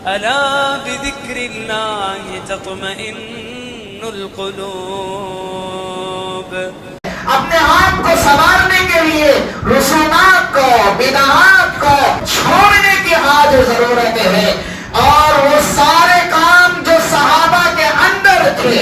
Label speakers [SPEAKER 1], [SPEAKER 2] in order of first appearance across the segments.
[SPEAKER 1] ألا بذكر الله تطمئن القلوب.
[SPEAKER 2] اپنے آپ کو سنوارنے کے لیے رسومات کو، بدعات کو چھوڑنے کی آج ضرورت ہے، اور وہ سارے کام جو صحابہ کے اندر تھے،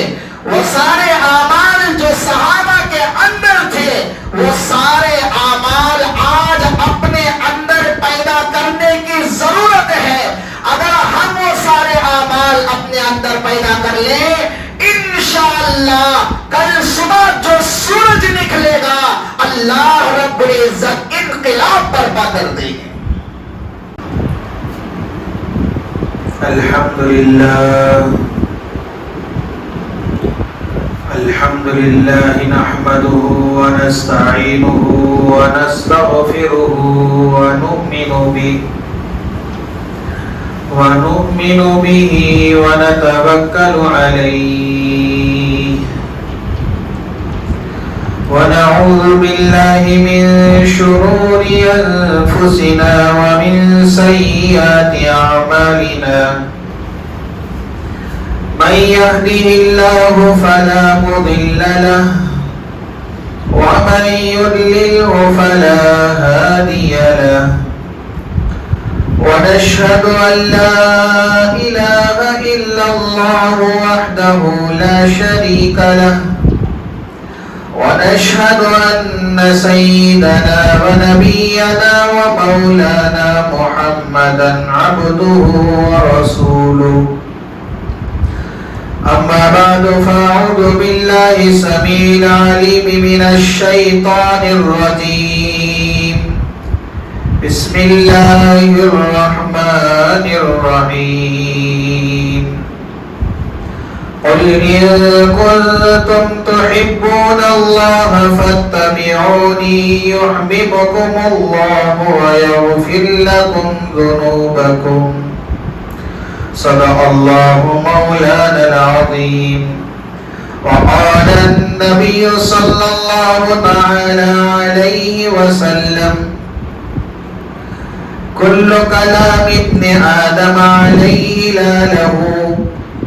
[SPEAKER 2] وہ سارے اعمال جو صحابہ کے اندر تھے، وہ سارے اعمال آج اپنے اندر پیدا کرنے کی ضرورت ہے۔ اگر ہم وہ سارے اعمال اپنے اندر پیدا کر لیں، انشاءاللہ کل صبح جو سورج نکلے گا اللہ رب العزت انقلاب برپا کر دے گی۔
[SPEAKER 3] الحمد لله نحمده ونستعينه ونستغفره ونؤمن به ونتوكل عليه ونعوذ بالله من شرور أنفسنا ومن سيئات أعمالنا من يهده الله فلا مضل له ومن يضلله فلا هادي له ونشهد أن لا إله إلا الله وحده لا شريك له ونشهد أن سيدنا ونبينا ومولانا محمدا عبده ورسوله أما بعد فأعوذ بالله السميع العليم من الشيطان الرجيم بسم الله الرحمن الرحيم قل إن كنتم تحبون الله فاتبعوني يحببكم الله ويغفر لكم ذنوبكم صدق الله مولانا العظيم وقال النبي صلى الله تعالى عليه وسلم كل كلام ابن آدم عليه لا له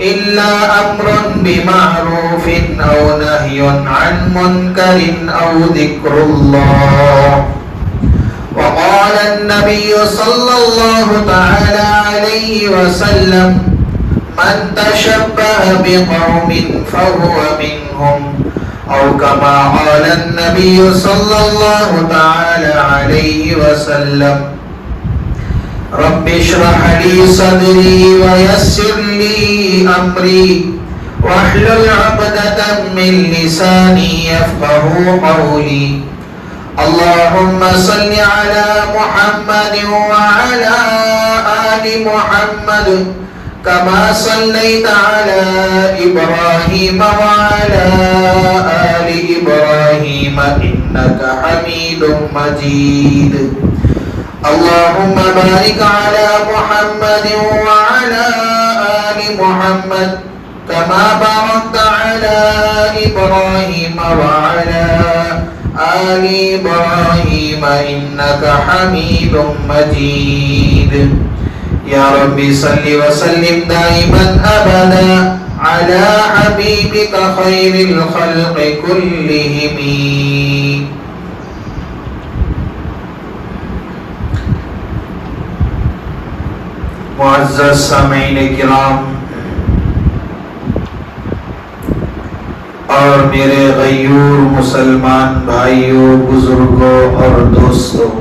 [SPEAKER 3] إلا أمر بمعروف أو نهي عن منكر أو ذكر الله وقال النبي صلى الله تعالى عليه وسلم من تشبه بقوم فهو منهم أو كما قال النبي صلى الله تعالى عليه وسلم رب اشرح لي صدري ويسر لي أمري واحلل عقدة من لساني يفقه قولي اللهم صل على محمد وعلى آل محمد كما صليت على إبراهيم وعلى آل إبراهيم إنك حميد مجيد اللهم بارك على محمد وعلى آل محمد كما باركت على إبراهيم وعلى آل إبراهيم إنك حميد مجيد يا رب صل وسلم دائما أبدا على حبيبك خير الخلق كلهم معزز سامعین کرام اور میرے غیور مسلمان بھائیوں، بزرگوں اور دوستوں،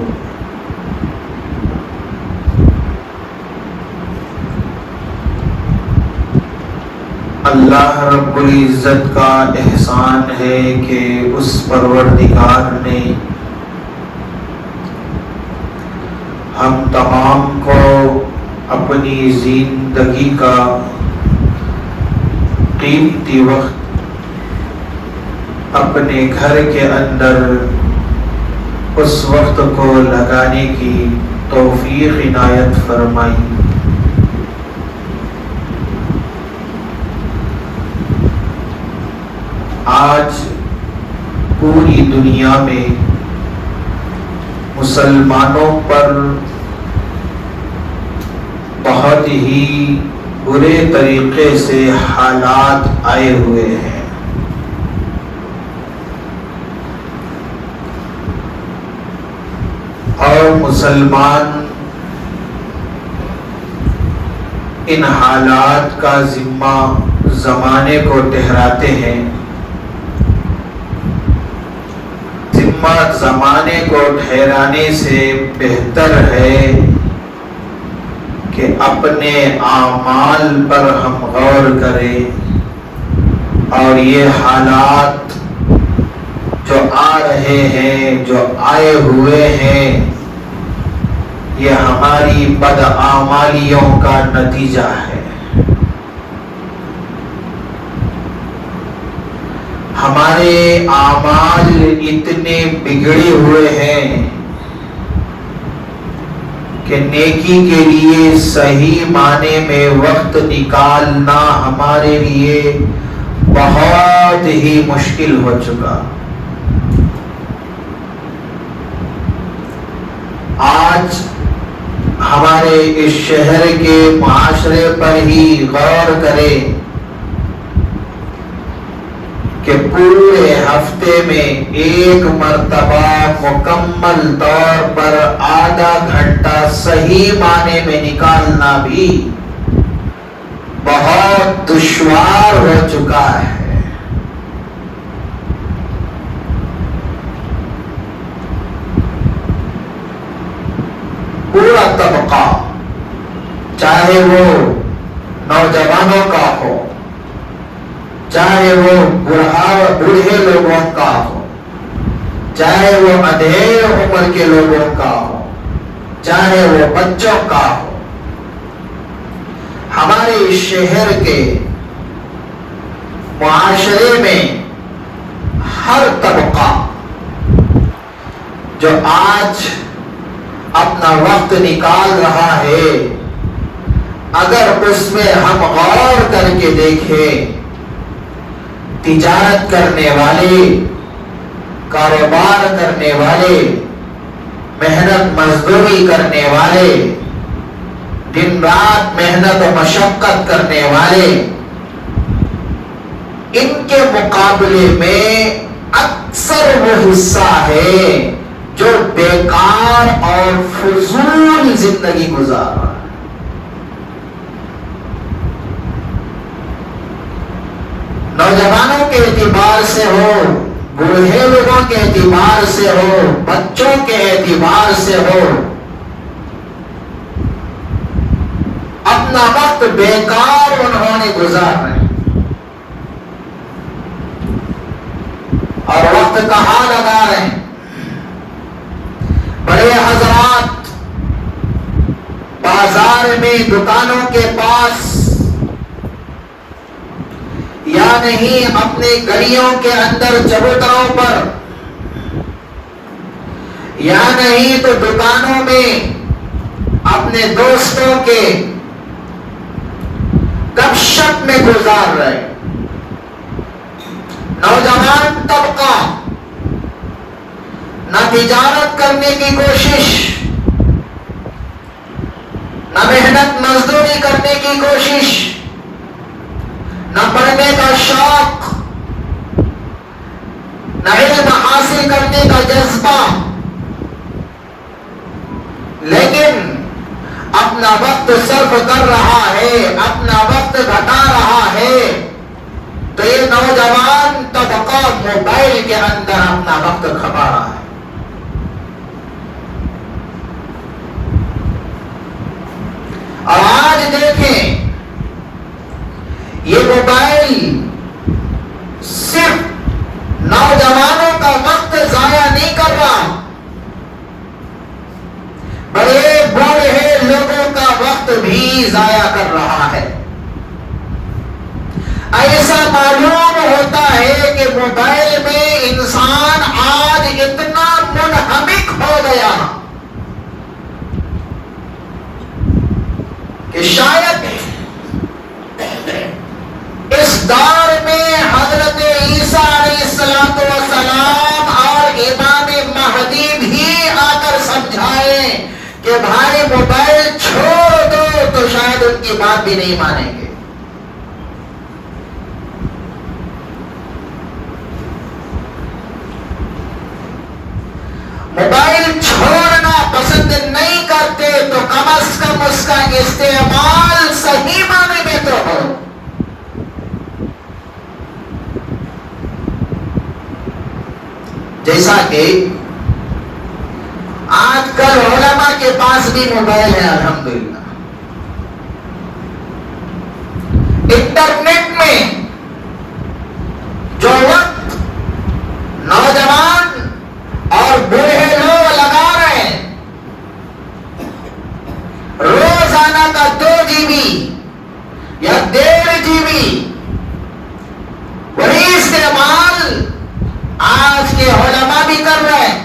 [SPEAKER 3] اللہ رب العزت کا احسان ہے کہ اس پروردگار نے ہم تمام کو اپنی زندگی کا قیمتی وقت اپنے گھر کے اندر اس وقت کو لگانے کی توفیق عنایت فرمائی۔ آج پوری دنیا میں مسلمانوں پر بہت ہی برے طریقے سے حالات آئے ہوئے ہیں۔ اور مسلمان ان حالات کا ذمہ زمانے کو ٹھہراتے ہیں۔ ذمہ زمانے کو ٹھہرانے سے بہتر ہے کہ اپنے اعمال پر ہم غور کریں اور یہ حالات جو آ رہے ہیں، جو آئے ہوئے ہیں، یہ ہماری بدعمالیوں کا نتیجہ ہے۔ ہمارے اعمال اتنے بگڑے ہوئے ہیں کہ نیکی کے لیے صحیح معنی میں وقت نکالنا ہمارے لیے بہت ہی مشکل ہو چکا۔ آج ہمارے اس شہر کے معاشرے پر ہی غور کریں کہ پورے ہفتے میں ایک مرتبہ مکمل طور پر آدھا گھنٹہ صحیح معنی میں نکالنا بھی بہت دشوار ہو چکا ہے۔ پورا طبقہ، چاہے وہ نوجوانوں کا ہو، چاہے وہ بوڑھے لوگوں کا ہو، چاہے وہ ادھیڑ عمر کے لوگوں کا ہو، چاہے وہ بچوں کا ہو، ہمارے اس شہر کے معاشرے میں ہر طبقہ جو آج اپنا وقت نکال رہا ہے، اگر اس میں ہم غور کر کے دیکھیں، تجارت کرنے والے، کاروبار کرنے والے، محنت مزدوری کرنے والے، دن رات محنت و مشقت کرنے والے، ان کے مقابلے میں اکثر وہ حصہ ہے جو بیکار اور فضول زندگی گزار رہا ہے۔ نوجوانوں کے اعتبار سے ہو، بوڑھے لوگوں کے اعتبار سے ہو، بچوں کے اعتبار سے ہو، اپنا وقت بیکار انہوں نے گزارا ہے۔ اور وقت کہاں لگا رہے ہیں؟ بڑے حضرات بازار میں، دکانوں کے پاس، یا نہیں اپنے گلیوں کے اندر چبوتروں پر، یا نہیں تو دکانوں میں اپنے دوستوں کے گپ شپ میں گزار رہے۔ نوجوان طبقہ نہ تجارت کرنے کی کوشش، نہ محنت مزدوری کرنے کی کوشش، نہ پڑھنے کا شوق، نہ علم حاصل کرنے کا جذبہ، لیکن اپنا وقت صرف کر رہا ہے، اپنا وقت گھٹا رہا ہے، تو یہ نوجوان طبقہ موبائل کے اندر اپنا وقت کھپا رہا ہے۔ اور آج دیکھیں، یہ موبائل صرف نوجوانوں کا وقت ضائع نہیں کر رہا، بڑے بوڑھے لوگوں کا وقت بھی ضائع کر رہا ہے۔ ایسا معلوم ہوتا ہے کہ موبائل میں انسان آج اتنا منہمک ہو گیا کہ شاید اس دور میں حضرت عیسیٰ علیہ السلام اور امام مہدی بھی آ کر سمجھائیں کہ بھائی موبائل چھوڑ دو تو شاید
[SPEAKER 2] ان کی بات بھی نہیں مانیں گے. موبائل چھوڑنا پسند نہیں کرتے تو کم از کم اس کا استعمال صحیح معنی میں تو ہو. جیسا کہ آج کل علماء کے پاس بھی موبائل ہے الحمدللہ. انٹرنیٹ میں جو وقت نوجوان اور بوڑھے لوگ لگا رہے ہیں، روزانہ کا 2 GB یا 1.5 GB، وہی استعمال آج کے علماء بھی کر رہے ہیں.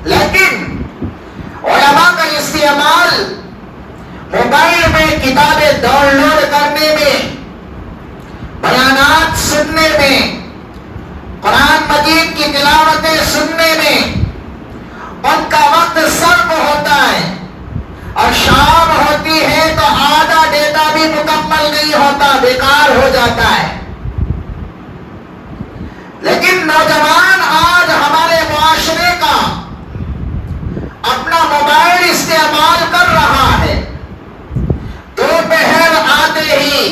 [SPEAKER 2] لیکن علماء کا استعمال موبائل میں کتابیں ڈاؤن لوڈ کرنے میں، بیانات سننے میں، قرآن مجید کی تلاوتیں سننے میں ان کا وقت صرف ہوتا ہے، اور شام ہوتی ہے تو آدھا ڈیٹا بھی مکمل نہیں ہوتا، بیکار ہو جاتا ہے. لیکن نوجوان آج ہمارے معاشرے کا اپنا موبائل استعمال کر رہا ہے. دوپہر آتے ہی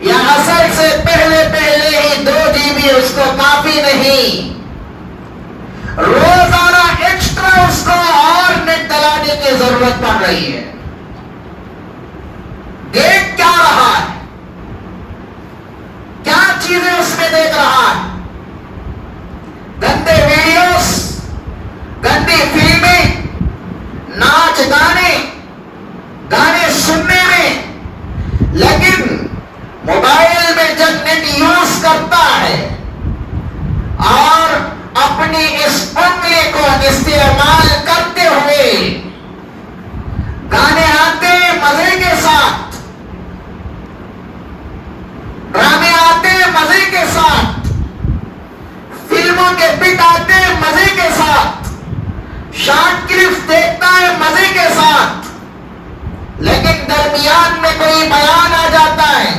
[SPEAKER 2] یا عصر سے پہلے ہی 2 GB اس کو کافی نہیں، روزانہ ایکسٹرا اس کو اور نیٹ ڈلانے کی ضرورت پڑ رہی ہے. دیکھ کیا رہا ہے، کیا چیزیں اس میں دیکھ رہا ہے؟ گندے ویڈیوز، گندی فلمیں، ناچ گانے سننے میں. لیکن موبائل میں جب نیٹ یوز کرتا ہے اور اپنی اس انگلی کو استعمال کرتے ہوئے گانے آتے مزے کے ساتھ، ڈرامے آتے مزے کے ساتھ، فلموں کے بٹ آتے مزے کے ساتھ، شارٹ کلپس دیکھتا ہے مزے کے ساتھ. لیکن درمیان میں کوئی بیان آ جاتا ہے،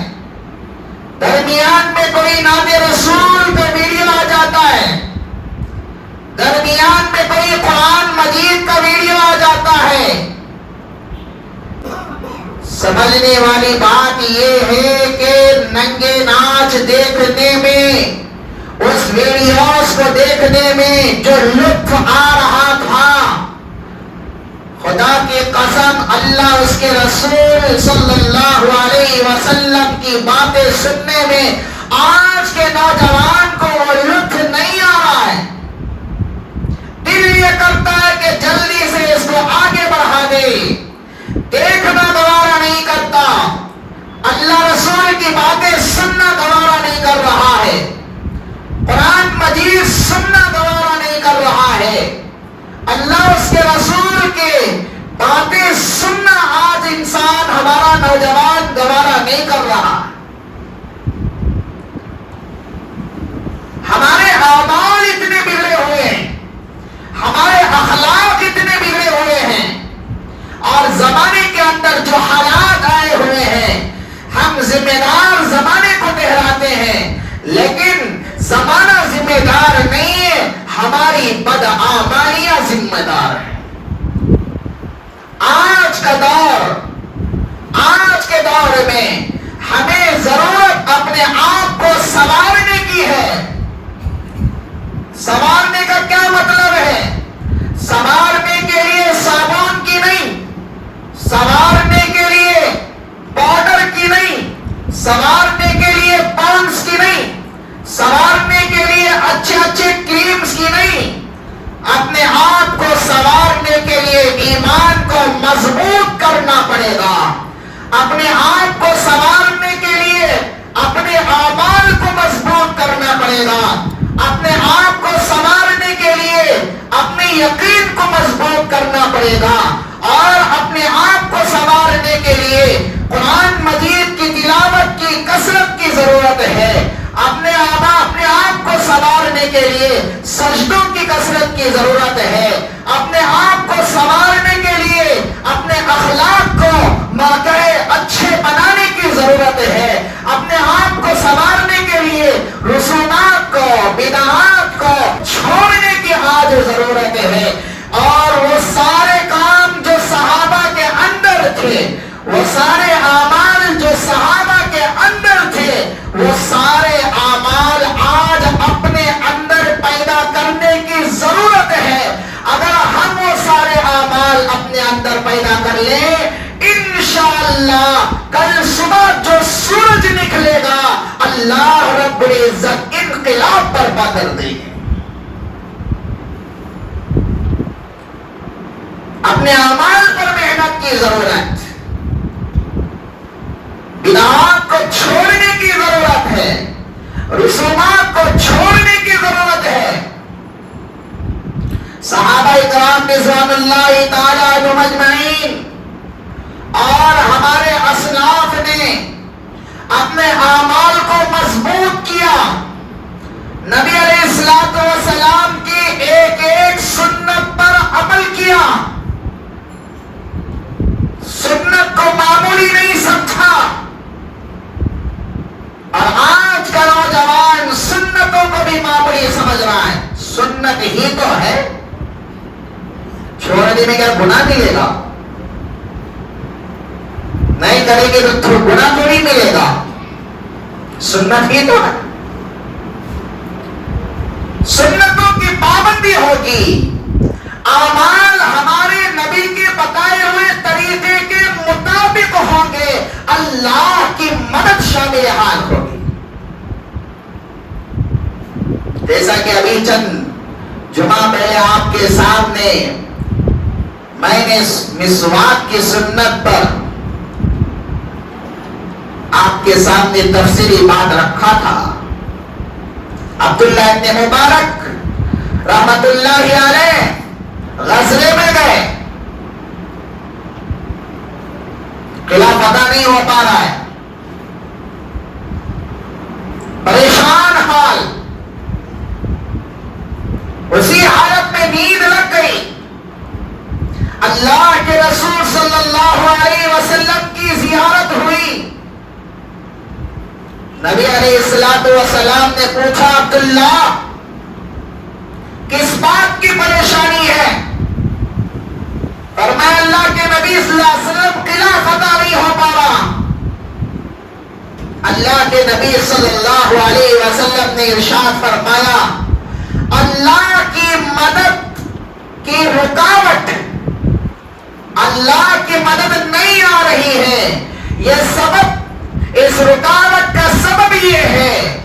[SPEAKER 2] درمیان میں کوئی نعت رسول کا ویڈیو آ جاتا ہے، درمیان میں کوئی قرآن مجید کا ویڈیو آ جاتا ہے. سمجھنے والی بات یہ ہے کہ ننگے ناچ دیکھنے میں، اس ویڈیوز کو دیکھنے میں جو لطف آ رہا تھا، خدا کی قسم اللہ اس کے رسول صلی اللہ علیہ وسلم کی باتیں سننے میں آج کے نوجوان کو وہ لطف نہیں آ رہا ہے. دل یہ کرتا ہے کہ جلدی سے اس کو آگے بڑھا دے، دیکھنا گوارا نہیں کرتا، اللہ رسول کی باتیں سننا گوارا نہیں کر رہا ہے، قرآن مجید سننا گوارا نہیں کر رہا ہے. اللہ اس کے رسول کے باتیں سننا آج انسان ہمارا نوجوان گوارا نہیں کر رہا. ہمارے اعمال اتنے بگڑے ہوئے ہیں، ہمارے اخلاق اتنے بگڑے ہوئے ہیں، اور زمانے کے اندر جو حالات آئے ہوئے ہیں، ہم ذمہ دار زمانے کو ٹھہراتے ہیں، لیکن زمانہ ذمہ دار نہیں ہے، ہماری بدعمالیاں ذمہ دار ہیں. آج کے دور میں ہمیں ضرورت اپنے آپ کو سنوارنے کی ہے. سنوارنے کا کیا مطلب ہے؟ سنوارنے کے لیے صابن کی نہیں، سنوارنے کے لیے پاؤڈر کی نہیں، سنوارنے کے لیے پانس کی نہیں، سنوارنے کے لیے اچھے کریمز کی نہیں. اپنے آپ کو سنوارنے کے لیے ایمان کو مضبوط کرنا پڑے گا. اپنے آپ کو سنوارنے کے لیے اپنے اعمال کو مضبوط کرنا پڑے گا. اپنے آپ کو سنوارنے کے لیے اپنے یقین کو مضبوط کرنا پڑے گا، اور اپنے آپ کو سنوارنے کے لیے قرآن مجید کی تلاوت کی کثرت کی ضرورت ہے. اپنے آپ کو سنوارنے کے لیے سجدوں کی کثرت کی ضرورت ہے. اپنے آپ کو سنوارنے کے لیے اپنے اخلاق کو ماکے اچھے بنانے کی ضرورت ہے، اپنے آپ کو سنوارنے کے لیے رسومات کو بدعات کو چھوڑنے کی آج ضرورت ہے۔ اور وہ سارے کام جو صحابہ کے اندر تھے، وہ سارے اعمال جو صحابہ کے اندر تھے، وہ سارے اعمال آج اپنے اندر پیدا کرنے کی ضرورت ہے۔ اگر ہم وہ سارے اعمال اپنے اندر پیدا کر لیں، انشاءاللہ کل صبح جو سورج نکلے گا اللہ رب العزت انقلاب برپا کر دیں گے۔ اپنے اعمال پر محنت کی ضرورت، بدعات کو چھوڑنے کی ضرورت ہے، رسومات کو چھوڑنے کی ضرورت ہے۔ صحابہ کرام رضوان اللہ تعالی عنہم اجمعین اور ہمارے اسلاف نے اپنے اعمال کو مضبوط کیا، نبی علیہ الصلوۃ والسلام کی ایک ایک سنت پر عمل کیا، سنت کو معمولی نہیں سمجھا۔ اور آج کا نوجوان سنتوں کو بھی معمولی سمجھ رہا ہے، سنت ہی تو ہے، چھوڑ دینے کا گناہ ملے گا، نہیں کریں گے تو گناہ تھوڑی ملے گا، سنت ہی تو ہے۔ سنتوں کی پابندی ہوگی، اعمال ہمارے نبی کے بتائے ہوئے طریقے کے مطابق ہوں گے، اللہ کی مدد شامل حال ہوگی۔ جیسا کہ ابھی چند جمعہ پہلے آپ کے سامنے میں نے مسواک کی سنت پر آپ کے سامنے تفصیلی بات رکھا تھا۔ عبداللہ ابن مبارک رحمت اللہ علیہ غزوے میں گئے، قلعہ فتح نہیں ہو پا رہا ہے، پریشان حال، اسی حالت میں نیند لگ گئی۔ اللہ کے رسول صلی اللہ علیہ وسلم کی زیارت ہوئی، نبی علیہ الصلوۃ والسلام نے پوچھا عبداللہ کس بات کی پریشانی ہے؟ فرمایا اللہ کے نبی صلی اللہ علیہ وسلم قلعہ فتح نہیں ہو پا رہا۔ اللہ کے نبی صلی اللہ علیہ وسلم نے ارشاد فرمایا اللہ کی مدد کی رکاوٹ، اللہ کی مدد نہیں آ رہی ہے، یہ سبب، اس رکاوٹ کا سبب یہ ہے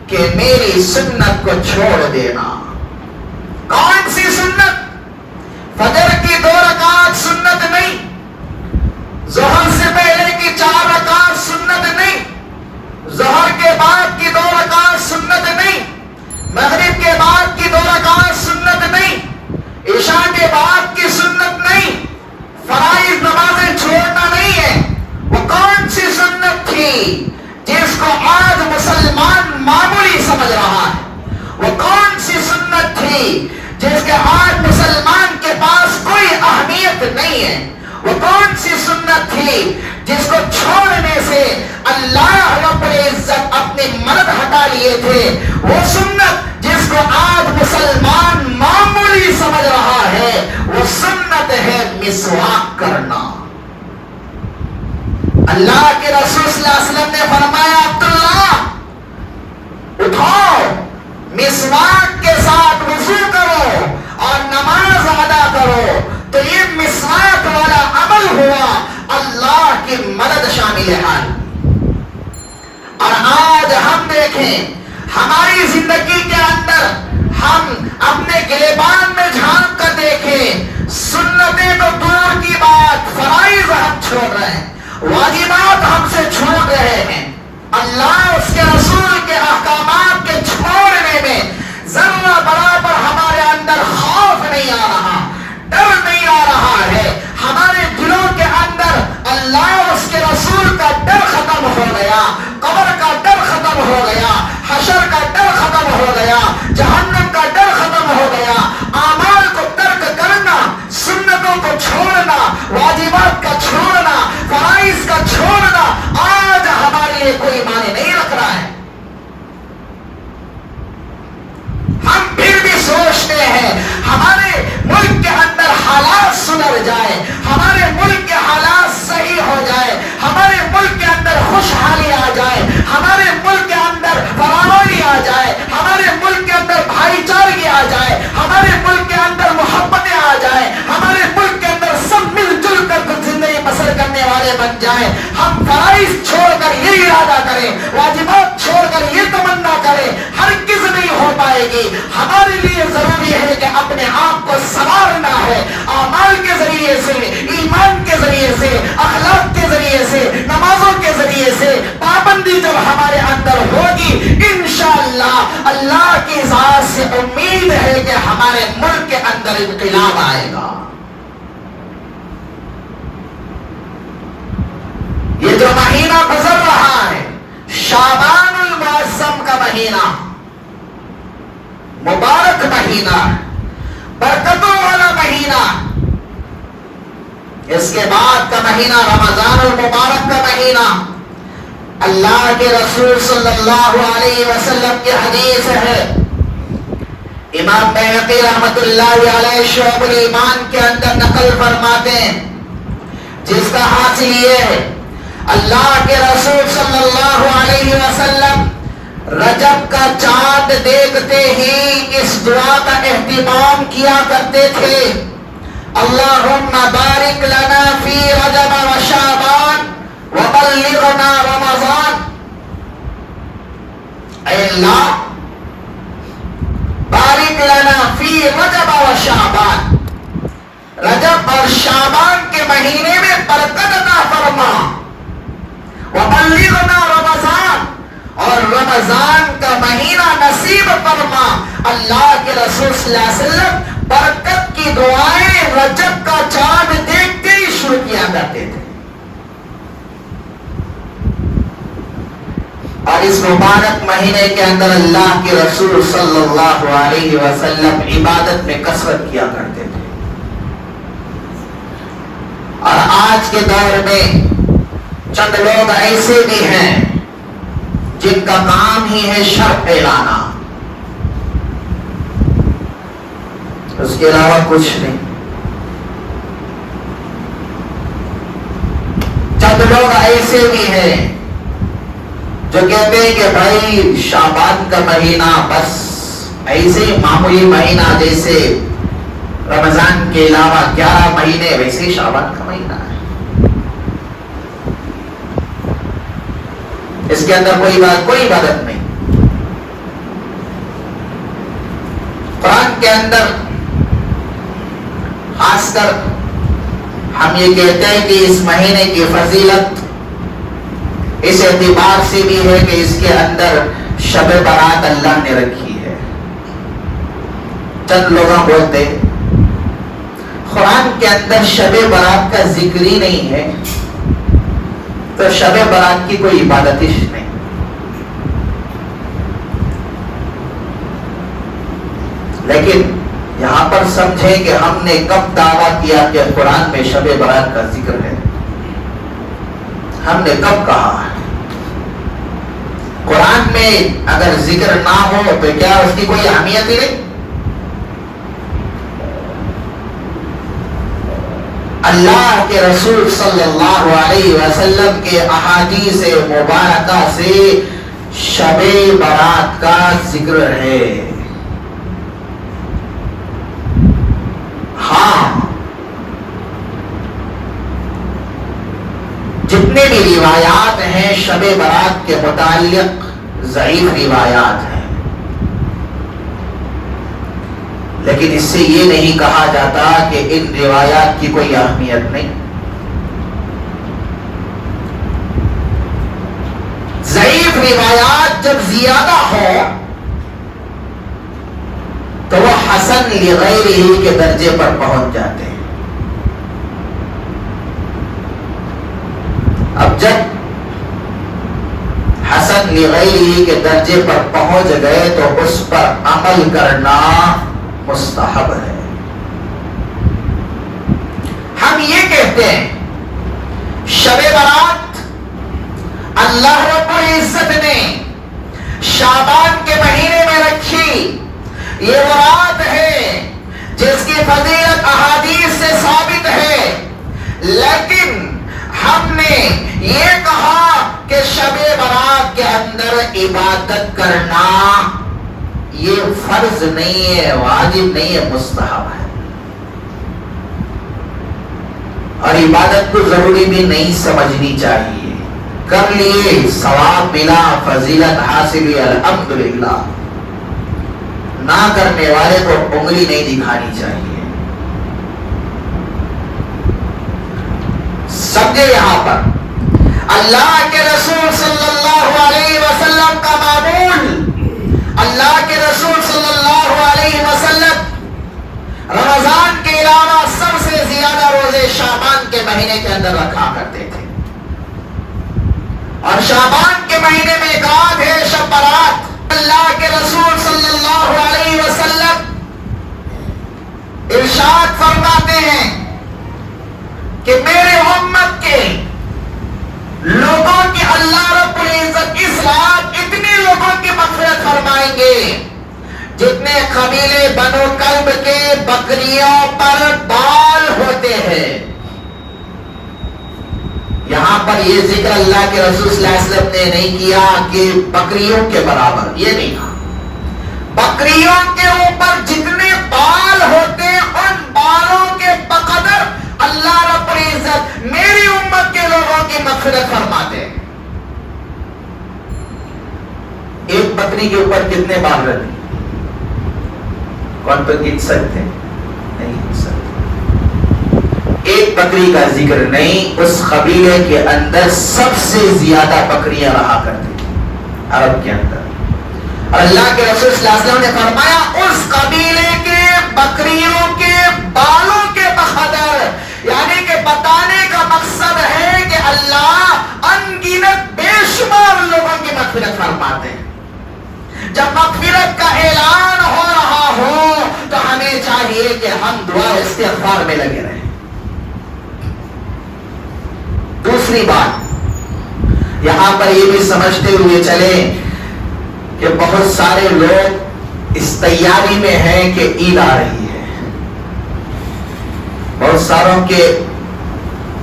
[SPEAKER 2] کہ میری سنت کو چھوڑ دینا۔ کون سی سنت؟ فجر کی 2 رکعت سنت نہیں، ظہر سے پہلے کی 4 رکعت سنت نہیں، ظہر کے بعد کی 2 رکعت سنت نہیں، مغرب کے بعد کی 2 رکعت سنت نہیں، عشاء کے بعد کی سنت نہیں، فرائض نمازیں چھوڑنا نہیں ہے۔ وہ کون سی سنت تھی جس کو آج مسلمان معمولی سمجھ رہا ہے؟ وہ کون سی سنت تھی جس کے آج مسلمان کے پاس کوئی اہمیت نہیں ہے؟ وہ کون سی سنت تھی جس کو چھوڑنے سے اللہ رب العزت اپنی مدد ہٹا لیے تھے؟ وہ سنت جس کو آج مسلمان معمولی سمجھ رہا ہے، وہ سنت ہے مسواک کرنا۔ اللہ کے رسول صلی اللہ علیہ وسلم نے فرمایا عبداللہ اٹھو، مسواک کے ساتھ وضو کرو اور نماز ادا کرو، تو یہ مسواک والا عمل ہوا، اللہ کی مدد شامل ہے۔ اور آج ہم دیکھیں ہماری زندگی کے اندر، ہم اپنے گریبان میں جھانک کر دیکھیں، سنتیں تو دور کی بات، فرائض ہم چھوڑ رہے ہیں، واجبات ہم سے چھوڑ رہے ہیں۔ اللہ اس کے رسول کے احکامات کے چھوڑنے میں ذرہ برابر ہمارے اندر خوف نہیں آ رہا، ڈر نہیں آ رہا ہے، ہمارے دلوں کے اندر اللہ اس کے رسول کا ڈر ختم ہو گیا، قبر کا ڈر ختم ہو گیا، حشر کا ڈر ختم ہو گیا، جہنم کا ڈر ختم ہو گیا۔ اعمال کو ترک کرنا، سنتوں کو چھوڑنا، واجبات کا چھوڑنا، ہم فرائض چھوڑ کر یہ ارادہ کریں، واجبات چھوڑ کر یہ تمنا کریں، ہرگز نہیں ہو پائے گی۔ ہمارے لیے ضروری ہے کہ اپنے آپ کو سنوارنا ہے، اعمال کے ذریعے سے، ایمان کے ذریعے سے، اخلاق کے ذریعے سے، نمازوں کے ذریعے سے پابندی جب ہمارے اندر ہوگی، انشاءاللہ اللہ کی ذات سے امید ہے کہ ہمارے ملک کے اندر انقلاب آئے گا۔ یہ جو مہینہ گزر رہا ہے، شعبان المعظم کا مہینہ، مبارک مہینہ، برکتوں والا مہینہ، اس کے بعد کا مہینہ رمضان المبارک کا مہینہ، اللہ کے رسول صلی اللہ علیہ وسلم کی حدیث ہے، امام بیہقی رحمت اللہ علیہ شعب الایمان کے اندر نقل فرماتے ہیں، جس کا حاصل یہ ہے، اللہ کے رسول صلی اللہ علیہ وسلم رجب کا چاند دیکھتے ہی اس دعا کا اہتمام کیا کرتے تھے، اللہم بارک لنا فی رجب و شعبان وبلغنا رمضان۔ اے اللہ بارک لنا فی رجب و شعبان، رجب اور شعبان کے مہینے میں برکت عطا فرما، وبلغنا رمضان، اور رمضان کا مہینہ نصیب فرما۔ اللہ کے رسول صلی اللہ علیہ وسلم برکت کی دعائیں رجب کا چاند دیکھتے ہی شروع کیا کرتے تھے، اور اس مبارک مہینے کے اندر اللہ کے رسول صلی اللہ علیہ وسلم عبادت میں کثرت کیا کرتے تھے۔ اور آج کے دور میں چند لوگ ایسے بھی ہیں جن کا کام ہی ہے شر پھیلانا، اس کے علاوہ کچھ نہیں۔ چند لوگ ایسے بھی ہیں جو کہتے ہیں کہ بھائی شعبان کا مہینہ بس ایسے ہی معمولی مہینہ، جیسے رمضان کے علاوہ 11 مہینے ویسے ہی شعبان کا مہینہ ہے، اس کے اندر کوئی عبادت نہیں۔ قرآن کے اندر خاص کر ہم یہ کہتے ہیں کہ اس مہینے کی فضیلت اس اعتبار سے بھی ہے کہ اس کے اندر شب برات اللہ نے رکھی ہے۔ چند لوگ بولتے قرآن کے اندر شب برات کا ذکر ہی نہیں ہے، تو شب برات کی کوئی عبادت ہی نہیں۔ لیکن یہاں پر سمجھیں کہ ہم نے کب دعویٰ کیا کہ قرآن میں شب برات کا ذکر ہے؟ ہم نے کب کہا ہے؟ قرآن میں اگر ذکر نہ ہو تو کیا اس کی کوئی اہمیت ہی نہیں؟ اللہ کے رسول صلی اللہ علیہ وسلم کے احادیث مبارکہ سے شب برات کا ذکر ہے۔ ہاں، جتنے بھی روایات ہیں شب برات کے متعلق ضعیف روایات ہیں، لیکن اس سے یہ نہیں کہا جاتا کہ ان روایات کی کوئی اہمیت نہیں۔ ضعیف روایات جب زیادہ ہو تو وہ حسن لغیرہ کے درجے پر پہنچ جاتے ہیں۔ اب جب حسن لغیرہ کے درجے پر پہنچ گئے تو اس پر عمل کرنا مستحب ہے۔ ہم یہ کہتے ہیں شب برات اللہ رب العزت نے شعبان کے مہینے میں رکھی، یہ وہ رات ہے جس کی فضیلت احادیث سے ثابت ہے، لیکن ہم نے یہ کہا کہ شب برات کے اندر عبادت کرنا یہ فرض نہیں ہے، واجب نہیں ہے، مستحب ہے۔
[SPEAKER 3] اور عبادت کو ضروری بھی نہیں سمجھنی چاہیے. کر لیے ثواب ملا, فضیلت حاصل ہوئی, الحمدللہ. نہ کرنے والے کو انگلی نہیں دکھانی چاہیے. سمجھے یہاں پر اللہ کے رسول صلی اللہ علیہ وسلم کا معمول, اللہ کے رسول صلی اللہ علیہ وسلم رمضان کے علاوہ سب سے زیادہ روزے شعبان کے مہینے کے اندر رکھا کرتے تھے. اور شعبان کے مہینے میں ایک رات ہے شب برات. اللہ کے رسول صلی اللہ علیہ وسلم ارشاد فرماتے ہیں کہ میرے امت کے لوگوں کی اللہ رب العزت اس رات اتنے لوگوں کی مغفرت فرمائیں گے جتنے قبیلے بنو کلب کے بکریوں پر بال ہوتے ہیں. یہاں پر یہ ذکر اللہ کے رسول صلی اللہ علیہ وسلم نے نہیں کیا کہ بکریوں کے برابر, یہ نہیں کہا. بکریوں کے اوپر جتنے بال ہوتے ہیں ان بالوں کے بقدر اللہ رب العزت میری امت کے لوگوں کی مغفرت فرماتے ہیں. ایک بکری کے اوپر کتنے بال رہتے ہیں؟ کون تو گن سکتے ہیں؟ نہیں گن سکتے. ایک بکری کا ذکر نہیں, اس قبیلے کے اندر سب سے زیادہ بکریاں رہا کرتی تھی عرب کے اندر. اور اللہ کے رسول صلی اللہ علیہ وسلم نے فرمایا اس قبیلے کے بکریوں کے بالوں کے بقدر, یعنی کہ بتانے کا مقصد ہے کہ اللہ ان گنت بے شمار لوگوں کی مغفرت فرماتے ہیں. جب مغفرت کا اعلان ہو رہا ہو تو ہمیں چاہیے کہ ہم دعا استغفار میں لگے رہیں. دوسری بات یہاں پر یہ بھی سمجھتے ہوئے چلیں کہ بہت سارے لوگ اس تیاری میں ہیں کہ عید آ رہی ہے. بہت ساروں کے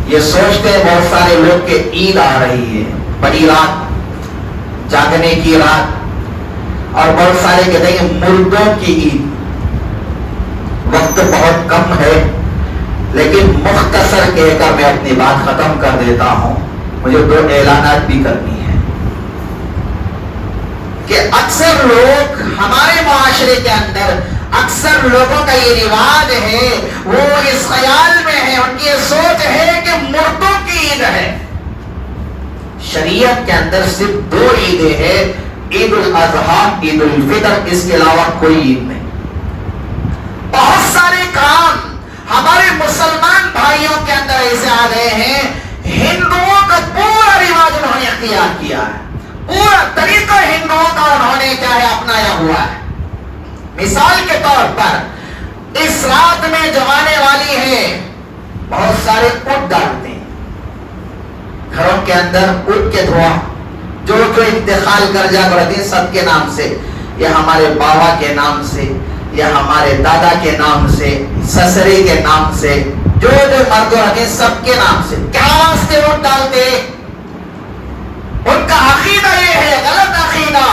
[SPEAKER 3] یہ سوچتے ہیں, بہت سارے لوگ کہ عید آ رہی ہے, بڑی رات, جاگنے کی رات. اور بہت سارے کہتے ہیں کہ مردوں کی عید. وقت بہت کم ہے لیکن مختصر کہہ کر میں اپنی بات ختم کر دیتا ہوں. مجھے 2 اعلانات بھی کرنی ہے کہ اکثر لوگ ہمارے معاشرے کے اندر, اکثر لوگوں کا یہ رواج ہے, وہ اس خیال میں ہے, ان کی یہ سوچ ہے کہ مردوں کی عید ہے. شریعت کے اندر صرف 2 عیدیں ہیں, عید الاضحیٰ, عید الفطر, اس کے علاوہ کوئی عید نہیں. بہت سارے کام ہمارے مسلمان بھائیوں کے اندر ایسے آ گئے ہیں, ہندوؤں کا پورا رواج انہوں نے اختیار کیا ہے, پورا طریقہ ہندوؤں کا انہوں نے کیا ہے اپنایا ہوا ہے. مثال کے طور پر اس رات میں جو آنے والی ہے بہت سارے اونٹ ڈالتے ہیں گھروں کے اندر, اونٹ کے دھواں جو انتقال کر جا کرتے ہیں سب کے نام سے, یا ہمارے بابا کے نام سے, یا ہمارے دادا کے نام سے, سسرے کے نام سے, جو مرد رہتے ہیں سب کے نام سے. کیا واسطے اونٹ ڈالتے؟ ان کا عقیدہ یہ ہے, غلط عقیدہ,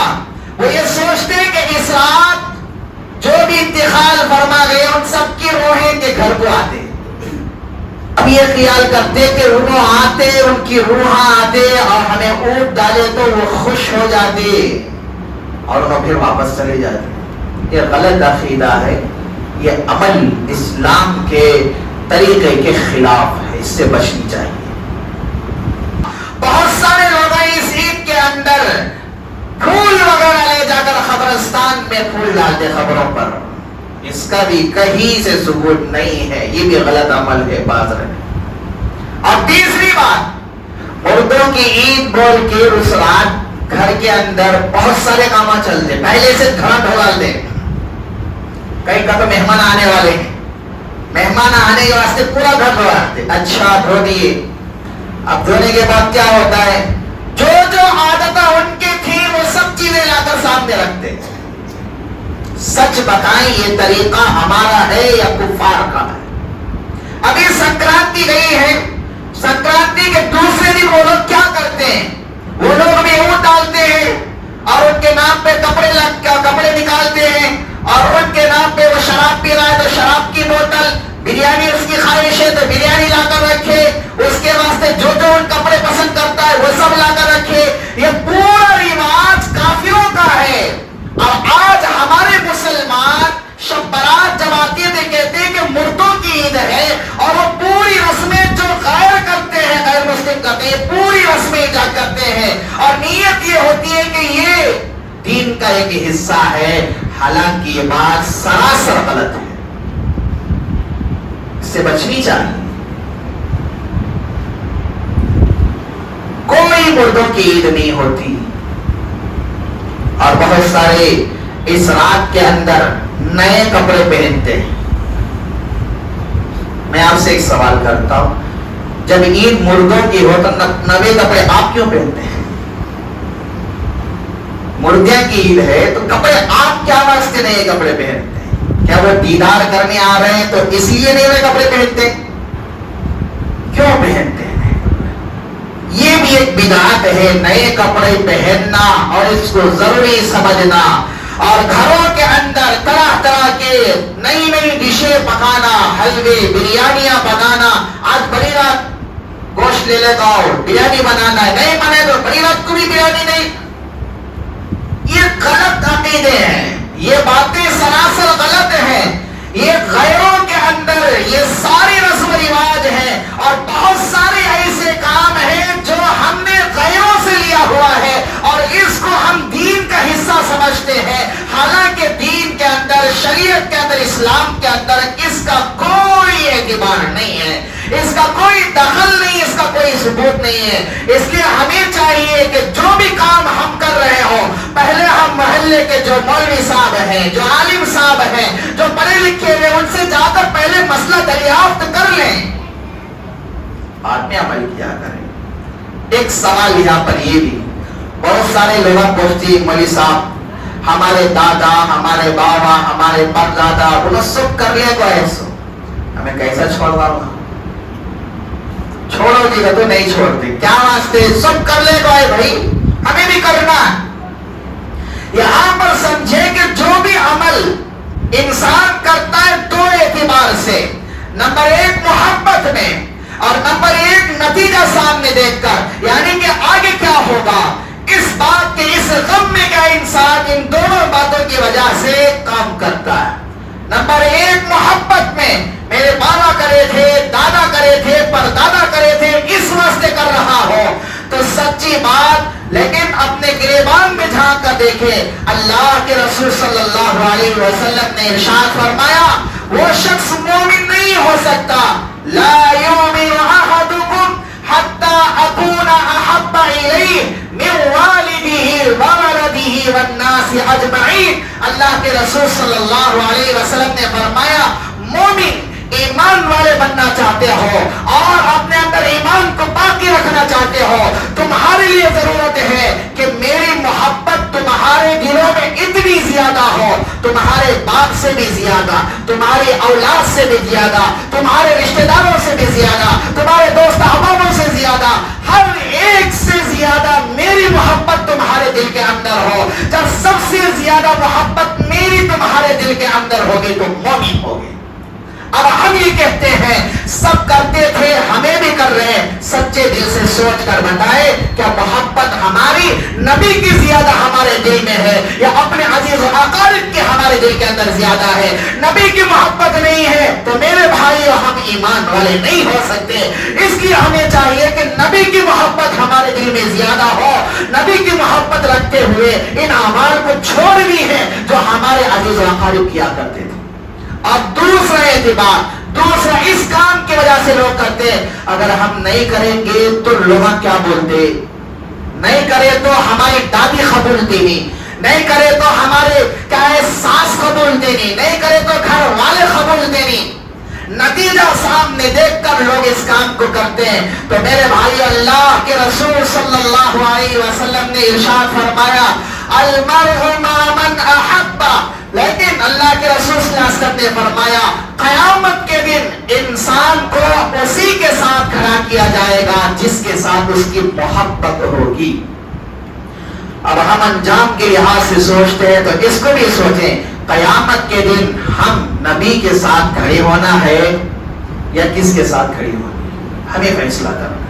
[SPEAKER 3] وہ یہ سوچتے ہیں کہ اس رات جو بھی انتقال فرما گئے ان سب کی روحیں کے گھر کو آتے. اب یہ خیال کرتے کہ روح آتے, ان کی روح آتے اور ہمیں اونٹ ڈالے تو وہ خوش ہو جاتے اور انہوں پھر واپس چلے جاتے. یہ غلط عقیدہ ہے, یہ عمل اسلام کے طریقے کے خلاف ہے, اس سے بچنی چاہیے. بہت سارے لوگ اس عید کے اندر پھول وغیرہ لے جا کر قبرستان میں پھول ڈالتے قبروں پر, اس کا بھی کہیں سے ثبوت نہیں ہے, یہ بھی غلط عمل ہے باز رہے. اور تیسری بات, مردوں کی عید بول کے اس رات گھر کے اندر بہت سارے کام چلتے, پہلے سے گھر دھو ڈالتے. کئی کا تو مہمان آنے والے ہیں, مہمان آنے کے واسطے پورا گھر دھو ڈالتے. اچھا دھو دیے, اب دھونے کے بعد کیا ہوتا ہے, جو جو عادت ان کی تھی وہ سب چیزیں لا کر سامنے رکھتے. سچ بتائیں یہ طریقہ ہمارا ہے یا کفار کا ہے؟ ابھی سنکرانتی گئی ہے, سنکرانتی کے دوسرے دن وہ لوگ کیا کرتے ہیں, وہ لوگ بھی اونٹ ڈالتے ہیں اور ان کے نام پہ کپڑے نکالتے ہیں, اور ان کے نام پہ وہ شراب پی رہا ہے تو شراب کی بوتل, بریانی اس کی خواہش ہے تو بریانی لا کر رکھے, کا ایک حصہ ہے، حالانکہ یہ بات سراسر غلط ہے، اس سے بچنی چاہیے۔ کوئی مردوں کی عید نہیں ہوتی، اور بہت سارے اس رات کے اندر نئے کپڑے پہنتے ہیں۔ میں آپ سے ایک سوال کرتا ہوں، جب عید مردوں کی ہو تو نئے کپڑے آپ کیوں پہنتے ہیں؟ مردیاں کی عید ہے تو کپڑے آپ کیا واسطے نئے کپڑے پہنتے ہیں؟ کیا وہ دیدار کرنے آ رہے ہیں تو اس لیے نئے کپڑے پہنتے ہیں؟ کیوں پہنتے ہیں؟ یہ بھی ایک بدعت ہے، نئے کپڑے پہننا اور اس کو ضروری سمجھنا، اور گھروں کے اندر طرح طرح کے نئی نئی ڈشیں پکانا، حلوے بریانیاں بنانا۔ آج بڑی رات گوشت لے لیتا ہو، بریانی بنانا ہے، نہیں بنے تو بڑی رات کو بھی بریانی نہیں۔ یہ غلط عقیدے ہیں، یہ باتیں سراسر غلط ہیں، یہ غیروں کے اندر یہ ساری رسم و رواج ہیں، اور بہت سارے ایسے کام ہیں جو ہم نے غیروں سے لیا ہوا ہے اور اس کو ہم دین کا حصہ سمجھتے ہیں، حالانکہ دین کے اندر، شریعت کے اندر، اسلام کے اندر اس کا کوئی اعتبار نہیں ہے، اس کا کوئی دخل نہیں، اس کا کوئی ثبوت نہیں ہے۔ اس لیے ہمیں چاہیے کہ جو بھی کام ہم کر رہے ہوں، پہلے ہم محلے کے جو مولوی صاحب ہیں، جو عالم صاحب ہیں، جو پڑھے لکھے ہیں، ان سے جا کر پہلے مسئلہ دریافت کر لیں، بعد میں عمل کیا کریں۔ ایک سوال یہاں پر یہ بھی، بہت سارے لوگ پوچھتے ہیں مولوی صاحب ہمارے دادا، ہمارے بابا، ہمارے پردادا انہوں سب کر لیا کو ایسو، ہمیں کیسا چھوڑواؤں گا؟ چھوڑو جی تو نہیں چھوڑتے، کیا واسطے؟ سب کر لے گا بھائی، ہمیں بھی کرنا ہے۔ یہاں پر سمجھے کہ جو بھی عمل انسان کرتا ہے دو اعتبار سے، نمبر ایک محبت میں، اور نمبر ایک نتیجہ سامنے دیکھ کر، یعنی کہ آگے کیا ہوگا، اس بات کے اس غم میں کیا انسان ان دونوں باتوں کی وجہ سے کام کرتا ہے۔ نمبر ایک محبت میں، میرے بابا کرے تھے، دادا کرے تھے، پردادا کرے تھے، اس واسطے کر رہا ہو تو سچی بات، لیکن اپنے گریبان میں جھانک کر دیکھے، اللہ کے رسول صلی اللہ علیہ وسلم نے ارشاد فرمایا، وہ شخص مومن نہیں ہو سکتا، لا یؤمن احدکم حتی اکون احب الیہ من والدہ وولدہ والناس اجمعین۔ اللہ کے رسول صلی اللہ علیہ وسلم نے فرمایا، مومن ایمان والے بننا چاہتے ہو اور اپنے اندر ایمان کو باقی رکھنا چاہتے ہو، تمہارے لیے ضرورت ہے کہ میری محبت تمہارے دلوں میں اتنی زیادہ ہو، تمہارے باپ سے بھی زیادہ، تمہاری اولاد سے بھی زیادہ، تمہارے رشتہ داروں سے بھی زیادہ، تمہارے دوست احبابوں سے زیادہ، ہر ایک سے زیادہ میری محبت تمہارے دل کے اندر ہو۔ جب سب سے زیادہ محبت میری تمہارے دل کے اندر ہوگی تو مومن ہوگے۔ اب ہم یہ کہتے ہیں سب کرتے تھے، ہمیں بھی کر رہے ہیں، سچے دل سے سوچ کر بتائے کیا محبت ہماری نبی کی زیادہ ہمارے دل میں ہے یا اپنے عزیز و اقارب کے ہمارے دل کے اندر زیادہ ہے؟ نبی کی محبت نہیں ہے تو میرے بھائیو ہم ایمان والے نہیں ہو سکتے۔ اس لیے ہمیں چاہیے کہ نبی کی محبت ہمارے دل میں زیادہ ہو، نبی کی محبت رکھتے ہوئے ان اعمال کو چھوڑ بھی ہے جو ہمارے عزیز و اقارب کیا کرتے تھے۔ اور دوسرا اعتبار، دوسرا اس کام کی وجہ سے لوگ کرتے ہیں، اگر ہم نہیں کریں گے تو لوگ کیا بولتے، نہیں کرے تو ہماری دادی قبولتی نہیں کرے تو ہمارے کیا ہے ساس قبولتی نہیں کرے تو گھر والے قبولتے نہیں۔ نتیجہ سامنے دیکھ کر لوگ اس کام کو کرتے ہیں۔ تو میرے بھائی، اللہ کے رسول صلی اللہ علیہ وسلم نے ارشاد فرمایا، المرء مع من احب، لیکن اللہ کے رسول صلی اللہ علیہ وسلم نے فرمایا قیامت کے دن انسان کو اسی کے ساتھ کھڑا کیا جائے گا جس کے ساتھ اس کی محبت ہوگی۔ اب ہم انجام کے لحاظ سے سوچتے ہیں تو اس کو بھی سوچیں، قیامت کے دن ہم نبی کے ساتھ کھڑے ہونا ہے یا کس کے ساتھ کھڑے ہونا ہے؟ ہمیں فیصلہ کرنا ہے۔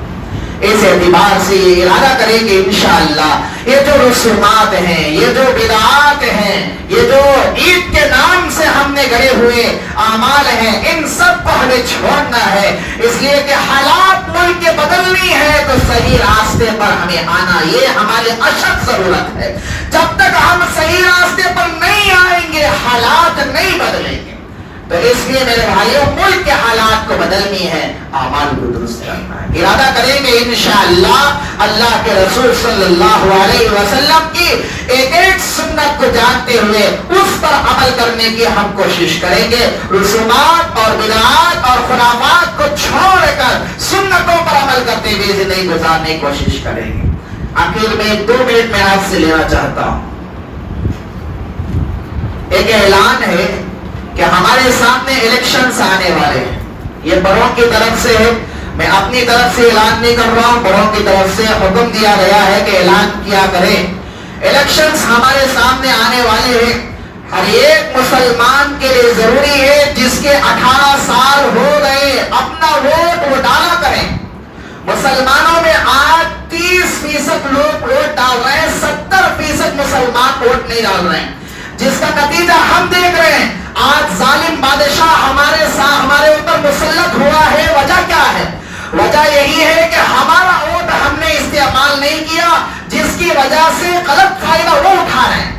[SPEAKER 2] اس اعتبار سے یہ ارادہ کریں کہ انشاءاللہ یہ جو رسومات ہیں، یہ جو بدعات ہیں، یہ جو عید کے نام سے ہم نے گڑے ہوئے اعمال ہیں، ان سب کو ہمیں چھوڑنا ہے، اس لیے کہ حالات ملک کے بدلنی ہے تو صحیح راستے پر ہمیں آنا یہ ہماری اشد ضرورت ہے۔ جب تک ہم صحیح راستے پر نہیں آئیں گے حالات نہیں بدلیں گے، تو اس لیے میرے بھائیوں ملک کے حالات کو بدلنی ہے، اعمال کو درست کرنا ہے۔ ارادہ کریں گے انشاءاللہ اللہ کے رسول صلی اللہ علیہ وسلم کی ایک ایک سنت کو جانتے ہوئے اس پر عمل کرنے کی ہم کوشش کریں گے، رسومات اور بدعات اور خرافات کو چھوڑ کر سنتوں پر عمل کرتے ہوئے زندگی گزارنے کی کوشش کریں گے۔ آخر میں 2 منٹ میں آپ سے لینا چاہتا ہوں۔ ایک اعلان ہے کہ ہمارے سامنے الیکشنز آنے والے ہیں، یہ بڑوں کی طرف سے ہے، میں اپنی طرف سے اعلان نہیں کر رہا ہوں، بڑوں کی طرف سے حکم دیا گیا ہے کہ اعلان کیا کریں۔ الیکشنز ہمارے سامنے آنے والے ہیں، ہر ایک مسلمان کے لیے ضروری ہے جس کے 18 سال ہو گئے اپنا ووٹ وہ ڈالا کریں۔ مسلمانوں میں آج 30% لوگ ووٹ ڈال رہے ہیں، 70% مسلمان ووٹ نہیں ڈال رہے ہیں، جس کا نتیجہ ہم دیکھ رہے ہیں۔ آج ظالم بادشاہ ہمارے اوپر مسلط ہوا ہے، وجہ کیا ہے؟ وجہ یہی ہے کہ ہمارا ووٹ ہم نے استعمال نہیں کیا، جس کی وجہ سے غلط فائدہ وہ اٹھا رہے ہیں۔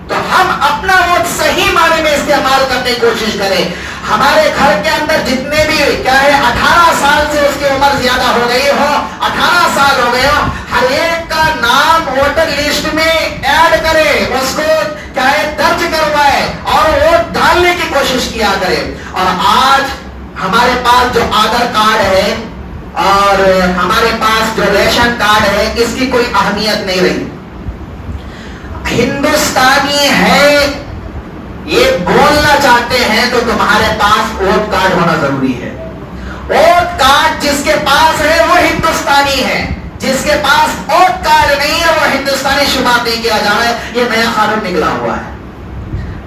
[SPEAKER 2] تو ہم اپنا ووٹ صحیح معنی میں استعمال کرنے کی کوشش کریں۔ ہمارے گھر کے اندر جتنے بھی کیا ہے 18 سال سے اس کی عمر زیادہ ہو گئی ہو، 18 سال ہو گئے ہو، ہر ایک کا نام ووٹر لسٹ میں ایڈ کرے، اس کو کیا ہے درج کروائے اور ووٹ ڈالنے کی کوشش کیا کرے۔ اور آج ہمارے پاس جو آدھار کارڈ ہے اور ہمارے پاس جو ریشن کارڈ ہے اس کی کوئی اہمیت نہیں رہی۔ ہندوستانی ہے یہ بولنا چاہتے ہیں تو تمہارے پاس ووٹ کارڈ ہونا ضروری ہے۔ ووٹ کارڈ جس کے پاس ہے وہ ہندوستانی ہے، جس کے پاس ووٹ کارڈ نہیں ہے وہ ہندوستانی شمار نہیں کیا جا رہا ہے، یہ نیا قانون نکلا ہوا ہے۔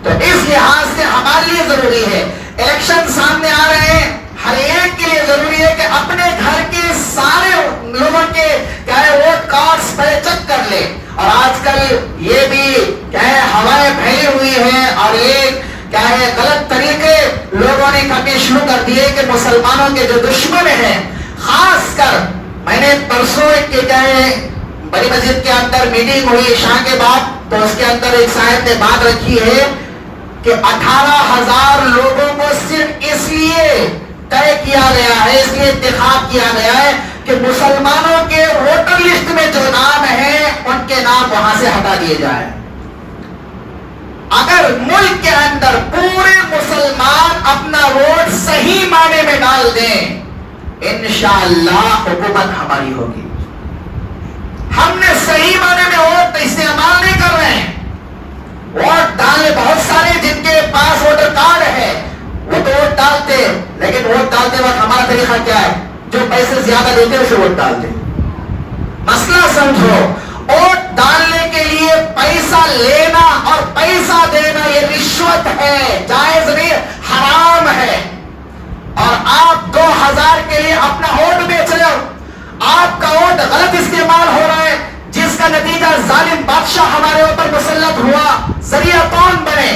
[SPEAKER 2] تو اس لحاظ سے ہمارے لیے ضروری ہے، الیکشن سامنے آ رہے ہیں، ہر ایک کے لیے ضروری ہے کہ اپنے گھر کے سارے لوگوں کے کیا ہے ووٹ کارڈز پہ چیک کر لے۔ اور آج کل یہ بھی کیا ہے ہوائیں پھیلی ہوئی ہیں اور ایک کیا ہے غلط طریقے لوگوں نے کرنے شروع کر دیے کہ مسلمانوں کے جو دشمن ہیں، خاص کر میں نے پرسوں کیا ہے بڑی مسجد کے اندر میٹنگ ہوئی عشاء کے بعد، تو اس کے اندر ایک صاحب نے بات رکھی ہے کہ 18,000 لوگوں کو صرف اس لیے طے کیا گیا ہے، اس لیے انتخاب کیا گیا ہے کہ مسلمانوں کے ووٹر لسٹ میں جو نام ہیں ان کے نام وہاں سے ہٹا دیے جائیں۔ اگر ملک کے اندر پورے مسلمان اپنا ووٹ صحیح معنی میں ڈال دیں انشاءاللہ حکومت ہماری ہوگی۔ ہم نے صحیح معنی میں ووٹ استعمال نہیں کر رہے ہیں، ووٹ ڈالے بہت سارے جن کے پاس ووٹر کارڈ ہے وہ تو ووٹ ڈالتے، لیکن ووٹ ڈالتے وقت ہمارا طریقہ کیا ہے؟ جو پیسے زیادہ دیتے اسے ووٹ ڈالتے۔ مسئلہ سمجھو، ووٹ ڈالنے کے لیے پیسہ لینا اور پیسہ دینا یہ رشوت ہے، جائز نہیں، حرام ہے۔ اور آپ 2000 کے لیے اپنا ووٹ بیچ رہے ہو، آپ کا ووٹ غلط استعمال ہو رہا ہے، جس کا نتیجہ ظالم بادشاہ ہمارے اوپر مسلط ہوا، ذریعہ کون بنے؟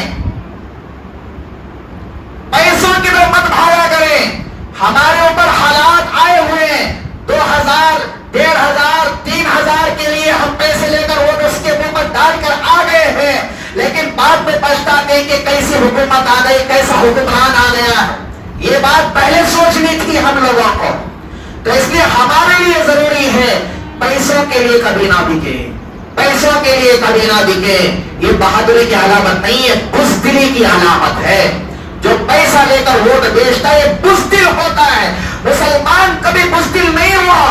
[SPEAKER 2] پیسوں کی طرف مت بھاگا کریں۔ ہمارے اوپر حالات آئے ہوئے ہیں، 2000 1500 3000 کے لیے ہم پیسے لے کر ووٹ اس کے منہ پر ڈال کر آ گئے ہیں، لیکن بعد میں پچھتاتے ہیں کہ کیسی حکومت آ گئی، کیسا حکمران آ گیا۔ یہ بات پہلے سوچنی تھی ہم لوگوں کو۔ تو اس لیے ہمارے لیے ضروری ہے پیسوں کے لیے کبھی نہ بکے، پیسوں کے لیے کبھی نہ بکے۔ یہ بہادری کی علامت نہیں ہے، بزدلی کی علامت ہے۔ جو پیسہ لے کر ووٹ بیچتا ہے یہ بزدل ہوتا ہے۔ مسلمان کبھی بزدل نہیں ہوا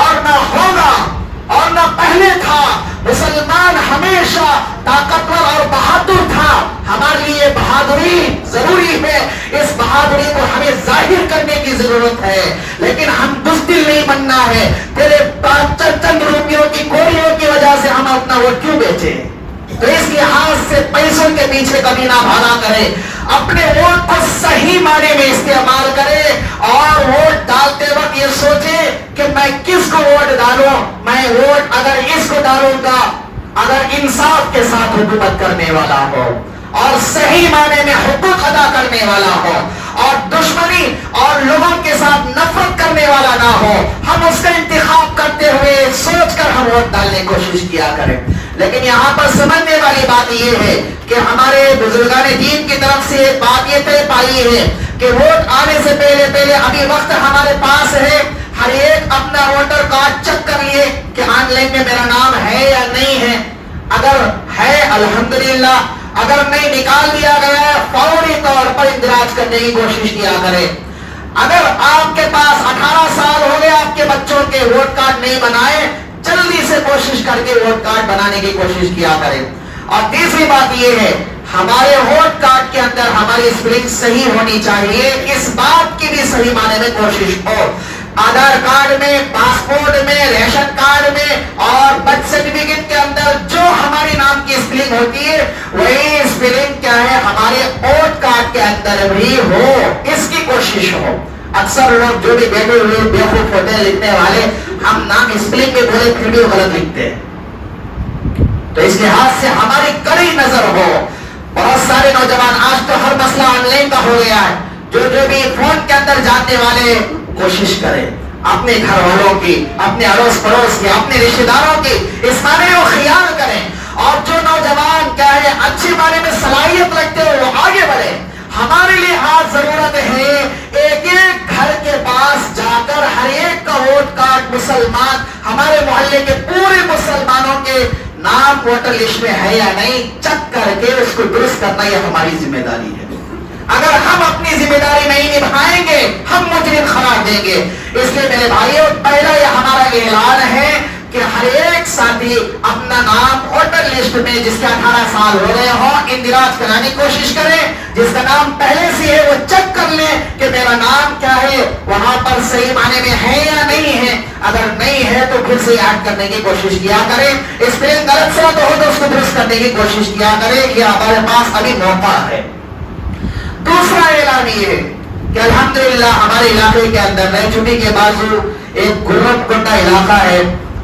[SPEAKER 2] اور نہ ہوگا اور نہ پہلے تھا۔ مسلمان ہمیشہ طاقتور اور بہادر تھا۔ ہمارے لیے بہادری ضروری ہے، اس بہادری کو ہمیں ظاہر کرنے کی ضرورت ہے، لیکن ہم بزدل نہیں بننا ہے۔ تیرے چند روپیوں کی کوریوں کی وجہ سے ہم اپنا ووٹ کیوں بیچے؟ تو اس لحاظ سے پیسوں کے پیچھے کبھی نہ بھاگا کرے۔ اپنے ووٹ کو صحیح معنی میں استعمال کرے اور ووٹ ڈالتے وقت یہ سوچے کہ میں کس کو ووٹ ڈالوں. میں ووٹ اگر اس کو ڈالوں گا اگر انصاف کے ساتھ حکومت کرنے والا ہو اور صحیح معنی میں حقوق ادا کرنے والا ہو اور دشمنی اور لوگوں کے ساتھ نفرت کرنے والا نہ ہو, ہم اس کا انتخاب کرتے ہوئے سوچ کر ہم ووٹ ڈالنے کی کوشش کیا کریں. لیکن یہاں پر سمجھنے والی بات یہ ہے کہ ہمارے بزرگان دین کی طرف سے ایک بات یہ طے پائی ہے کہ ووٹ آنے سے پہلے ابھی وقت ہمارے پاس ہے, ہر ایک اپنا ووٹر کارڈ چیک کر لیے کہ آن لائن میں میرا نام ہے یا نہیں ہے. اگر ہے الحمدللہ, اگر نہیں نکال دیا گیا ہے فوری طور پر اندراج کرنے کی کوشش کیا کرے. اگر آپ کے پاس 18 سال ہو گئے آپ کے بچوں کے ووٹ کارڈ نہیں بنائے, جلدی سے کوشش کر کے ووٹ کارڈ بنانے کی کوشش کیا کرے. اور تیسری بات یہ ہے ہمارے ووٹ کارڈ کے اندر ہماری اسپیلنگ صحیح ہونی چاہیے, اس بات کی بھی صحیح معنی میں کوشش ہو. آدھار کارڈ میں, پاسپورٹ میں, ریشن کارڈ میں اور برتھ سرٹیفکیٹ کے اندر جو ہمارے نام کی اسپیلنگ ہوتی ہے وہی اسپیلنگ کیا ہے ہمارے ووٹ کارڈ کے اندر بھی ہو, اس کی کوشش ہو. اکثر لوگ جو بھی بیٹھے ہوئے بیوقوف ہوتے ہیں لکھنے والے, ہم نام اسپیلنگ میں بولے پھر بھی غلط لکھتے ہیں. تو اس لحاظ سے ہماری کڑی نظر ہو. بہت سارے نوجوان آج تو ہر مسئلہ آن لائن کا ہو گیا ہے, جو بھی فون کے اندر جاننے والے کوشش کریں اپنے گھر والوں کی, اپنے اڑوس پڑوس کی, اپنے رشتہ داروں کی اس معنی کو خیال کریں. اور جو نوجوان کیا ہے اچھی معنی میں صلاحیت رکھتے ہو وہ آگے بڑھے. ہمارے لیے آج ضرورت ہے ایک ایک گھر کے پاس جا کر ہر ایک کا ووٹ کارڈ مسلمان, ہمارے محلے کے پورے مسلمانوں کے نام ووٹر لسٹ میں ہے یا نہیں چیک کر کے اس کو درست کرنا یہ ہماری ذمہ داری ہے. اگر ہم اپنی ذمہ داری نہیں نبھائیں گے ہم مجرم قرار دیں گے. اس لیے میرے بھائیوں پہلا یہ ہمارا اعلان ہے کہ ہر ایک ساتھی اپنا نام ووٹر لسٹ میں جس کے 18 سال ہو گئے ہوں اندراج کرانے کی کوشش کریں. جس کا نام پہلے سے ہے وہ چیک کر لیں کہ میرا نام کیا ہے وہاں پر صحیح معنی میں ہے یا نہیں ہے. اگر نہیں ہے تو پھر سے ایڈ کرنے کی کوشش کیا کریں. اسپیلنگ غلط سے تو ہو تو اس کو درست کرنے کی کوشش کیا کریں. یہ ہمارے پاس ابھی موقع ہے. دوسرا اعلان یہ ہے کہ الحمدللہ ہمارے علاقے کے اندر نئی چھٹی کے بازو ایک گربت کنڈا علاقہ ہے,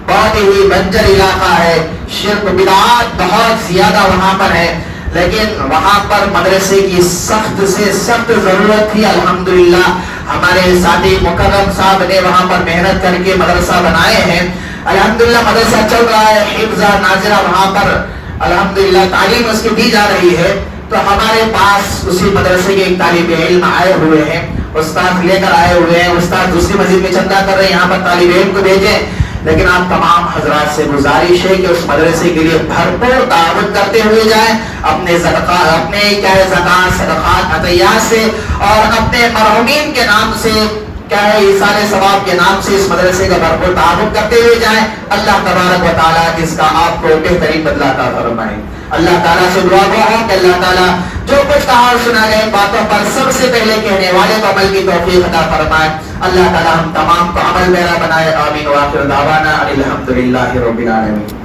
[SPEAKER 2] بہت ہی بنجر علاقہ ہے, شرک بدعات بہت زیادہ وہاں پر ہے. لیکن وہاں پر مدرسے کی سخت سے سخت ضرورت تھی. الحمدللہ ہمارے ساتھی مکرم صاحب نے وہاں پر محنت کر کے مدرسہ بنائے ہیں. الحمدللہ مدرسہ چل رہا ہے, حفظہ ناظرہ وہاں پر الحمدللہ تعلیم اس کی دی جا رہی ہے. تو ہمارے پاس اسی مدرسے کے ایک طالب علم آئے ہوئے ہیں, استاد لے کر آئے ہوئے ہیں. استاد دوسری مسجد میں چندہ کر رہے ہیں, یہاں پر طالب علم کو بھیجیں. لیکن آپ تمام حضرات سے گزارش ہے کہ اس مدرسے کے لیے بھرپور دعوت کرتے ہوئے جائیں, اپنے زکات صدقات عطیات سے اور اپنے مرحومین کے نام سے کیا ہے ایصال ثواب کے نام سے اس مدرسے کا بھرپور تعاون کرتے ہوئے جائیں. اللہ تبارک و تعالیٰ اس کا آپ کو بہترین بدلہ عطا فرمائے. اللہ تعالیٰ سے دعا ہے کہ اللہ تعالیٰ جو کچھ کہا اور سنا گئے باتوں پر سب سے پہلے کہنے والے کو عمل کی توفیق عطا فرمائے. اللہ تعالیٰ ہم تمام کو عمل پیرا بنائے. آمین. وآخر دعوانا الحمدللہ رب العالمین.